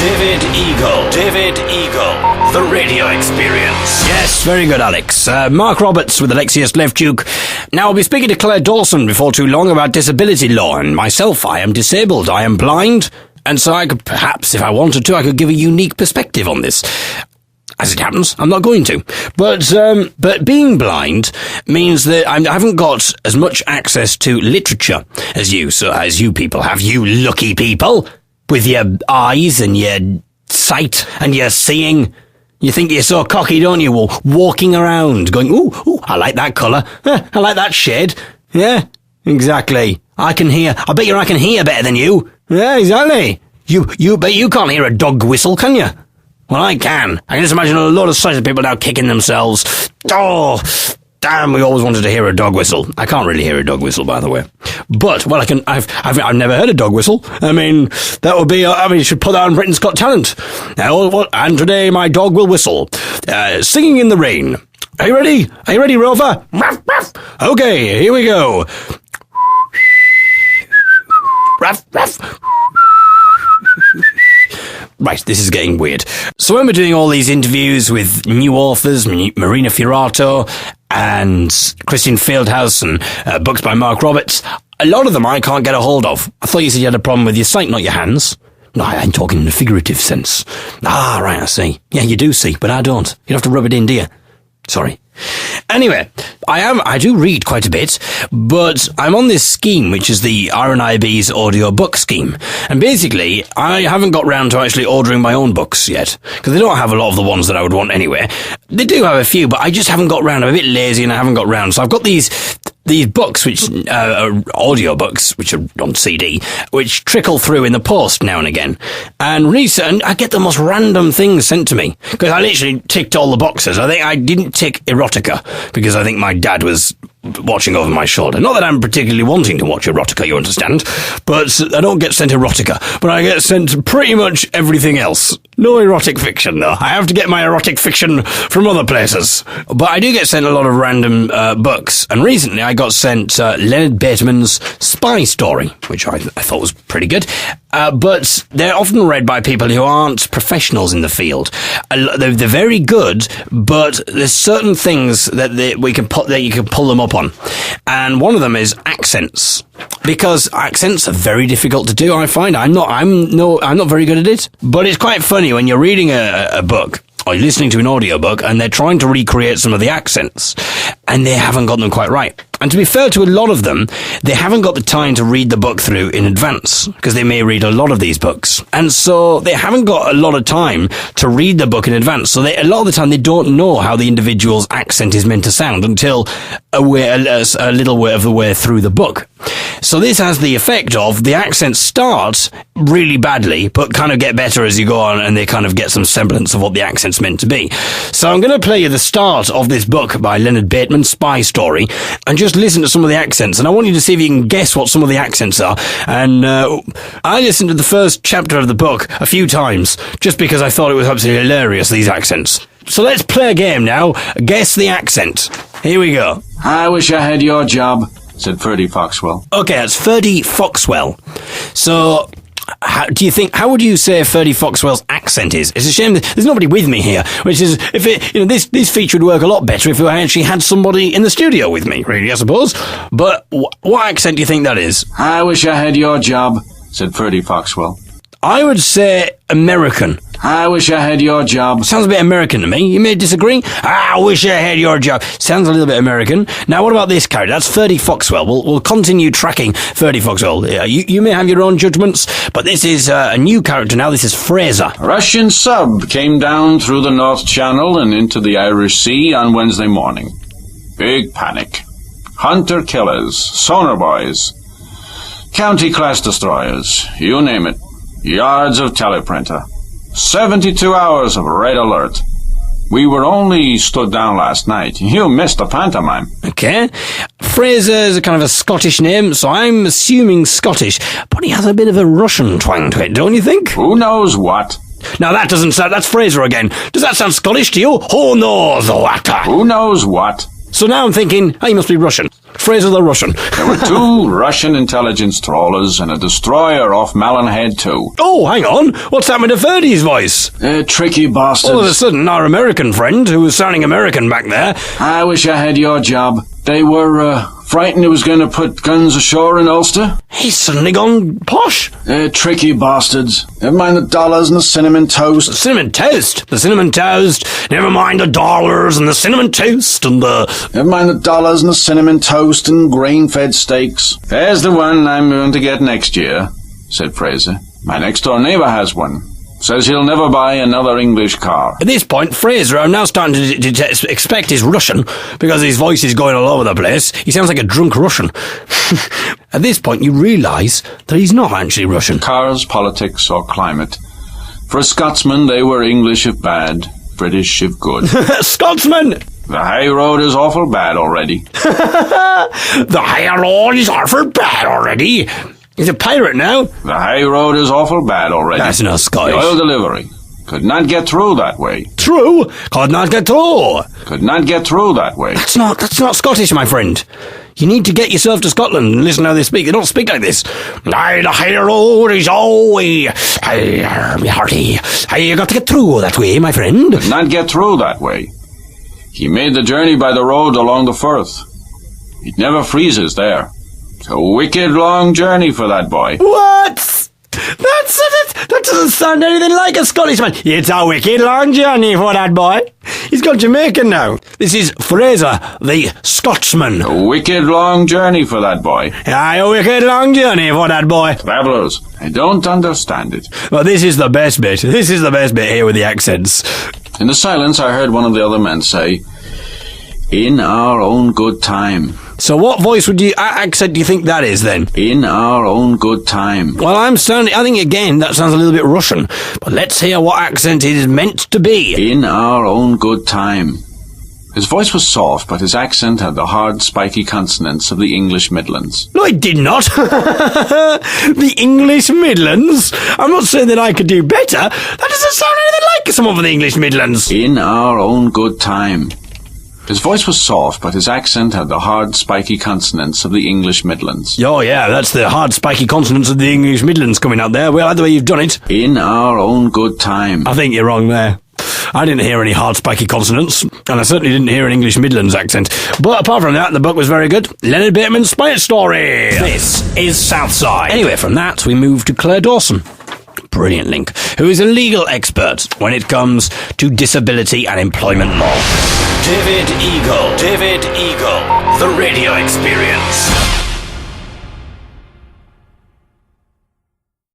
David Eagle. The radio experience. Yes, very good, Alex. Mark Roberts with Alexius Lefduke. Now, I'll be speaking to Claire Dawson before too long about disability law, and myself, I am disabled, I am blind, and so I could perhaps, if I wanted to, I could give a unique perspective on this. As it happens, I'm not going to. But being blind means that I haven't got as much access to literature as you people have, you lucky people, with your eyes and your sight and your seeing. You think you're so cocky, don't you? Well, walking around going, ooh, I like that colour. I like that shade. Yeah, exactly. I can hear. I bet I can hear better than you. Yeah, exactly. You bet you can't hear a dog whistle, can you? Well, I can. I can just imagine a lot of sighted people now kicking themselves. Oh, damn, we always wanted to hear a dog whistle. I can't really hear a dog whistle, by the way. But, well, I can. I've never heard a dog whistle. I mean, that would be, you should put that on Britain's Got Talent. And today my dog will whistle. Singing in the rain. Are you ready? Are you ready, Rover? Okay, here we go. Ruff, ruff. Right, this is getting weird. So when we're doing all these interviews with new authors, Marina Fiorato and Christian Fieldhouse and books by Mark Roberts, a lot of them I can't get a hold of. I thought you said you had a problem with your sight, not your hands. No, I'm talking in a figurative sense. Ah, right, I see. Yeah, you do see, but I don't. You don't have to rub it in, do you? Sorry. Anyway, I do read quite a bit, but I'm on this scheme, which is the RNIB's audiobook scheme. And basically, I haven't got round to actually ordering my own books yet, because they don't have a lot of the ones that I would want anyway. They do have a few, but I just haven't got round. I'm a bit lazy and I haven't got round. So I've got these books, which are audiobooks, which are on CD, which trickle through in the post now and again. And I get the most random things sent to me, because I literally ticked all the boxes. I think I didn't tick erotica, because I think my dad was watching over my shoulder. Not that I'm particularly wanting to watch erotica, you understand, but I don't get sent erotica, but I get sent pretty much everything else. No erotic fiction, though. I have to get my erotic fiction from other places. But I do get sent a lot of random books, and recently I got sent Leonard Bateman's Spy Story, which I thought was pretty good. But they're often read by people who aren't professionals in the field. They're very good, but there's certain things that you can pull them up on. And one of them is accents. Because accents are very difficult to do, I find. I'm not very good at it. But it's quite funny when you're reading a book, or you're listening to an audiobook, and they're trying to recreate some of the accents, and they haven't got them quite right. And to be fair to a lot of them, they haven't got the time to read the book through in advance, because they may read a lot of these books. And so they haven't got a lot of time to read the book in advance. So a lot of the time they don't know how the individual's accent is meant to sound until a little way of the way through the book. So this has the effect of the accents start really badly, but kind of get better as you go on, and they kind of get some semblance of what the accent's meant to be. So I'm going to play you the start of this book by Leonard Bateman, Spy Story, and just listen to some of the accents. And I want you to see if you can guess what some of the accents are. And I listened to the first chapter of the book a few times, just because I thought it was absolutely hilarious, these accents. So let's play a game now. Guess the accent. Here we go. I wish I had your job, said Ferdy Foxwell. Okay, that's Ferdy Foxwell. So, how would you say Ferdy Foxwell's accent is? It's a shame that there's nobody with me here, which is, this feature would work a lot better if I actually had somebody in the studio with me, really, I suppose. But what accent do you think that is? I wish I had your job, said Ferdy Foxwell. I would say American. I wish I had your job. Sounds a bit American to me. You may disagree. I wish I had your job. Sounds a little bit American. Now, what about this character? That's Ferdy Foxwell. We'll continue tracking Ferdy Foxwell. You may have your own judgments, but this is a new character now. This is Fraser. A Russian sub came down through the North Channel and into the Irish Sea on Wednesday morning. Big panic. Hunter-killers, sonar boys, county-class destroyers, you name it. Yards of teleprinter. 72 hours of red alert. We were only stood down last night. You missed the pantomime. Okay. Fraser is a kind of a Scottish name, so I'm assuming Scottish, but he has a bit of a Russian twang to it, don't you think? Who knows what? Now that doesn't sound... That's Fraser again. Does that sound Scottish to you? Who knows what? Who knows what? So now I'm thinking, he must be Russian. Fraser the Russian. There were 2 Russian intelligence trawlers and a destroyer off Malin Head too. Oh, hang on. What's happened to Ferdy's voice? Tricky bastards. All of a sudden, our American friend, who was sounding American back there... I wish I had your job. They were, frightened he was going to put guns ashore in Ulster. He's suddenly gone posh. Tricky bastards. Never mind the dollars and the cinnamon toast. The cinnamon toast. The cinnamon toast. Never mind the dollars and the cinnamon toast and the... Never mind the dollars and the cinnamon toast and grain-fed steaks. There's the one I'm going to get next year, said Fraser. My next-door neighbour has one. Says he'll never buy another English car. At this point, Fraser, I'm now starting to expect his Russian, because his voice is going all over the place. He sounds like a drunk Russian. At this point, you realise that he's not actually Russian. Cars, politics, or climate. For a Scotsman, they were English if bad, British if good. Scotsman! The high road is awful bad already. The high road is awful bad already. He's a pirate now. The high road is awful bad already. That's not Scottish. The oil delivery. Could not get through that way. True. Could not get through. Could not get through that way. That's not Scottish, my friend. You need to get yourself to Scotland and listen how they speak. They don't speak like this. Aye, the high road is always... Aye, me hearty. Aye, you got to get through that way, my friend. Could not get through that way. He made the journey by the road along the Firth. It never freezes there. It's a wicked long journey for that boy. What? That doesn't sound anything like a Scottishman. It's a wicked long journey for that boy. He's gone Jamaican now. This is Fraser, the Scotsman. A wicked long journey for that boy. Aye, a wicked long journey for that boy. Travellers, I don't understand it. Well, this is the best bit. This is the best bit here with the accents. In the silence, I heard one of the other men say, "In our own good time." So what voice accent do you think that is, then? In our own good time. Well, I think, again, that sounds a little bit Russian. But let's hear what accent it is meant to be. In our own good time. His voice was soft, but his accent had the hard, spiky consonants of the English Midlands. No, it did not. The English Midlands? I'm not saying that I could do better. That doesn't sound anything like someone from the English Midlands. In our own good time. His voice was soft, but his accent had the hard, spiky consonants of the English Midlands. Oh, yeah, that's the hard, spiky consonants of the English Midlands coming out there. Well, I like the way you've done it. In our own good time. I think you're wrong there. I didn't hear any hard, spiky consonants, and I certainly didn't hear an English Midlands accent. But apart from that, the book was very good. Leonard Bateman's Spirit Story. This is Southside. Anyway, from that, we move to Claire Dawson. Brilliant link. Who is a legal expert when it comes to disability and employment law. David Eagle, the radio experience.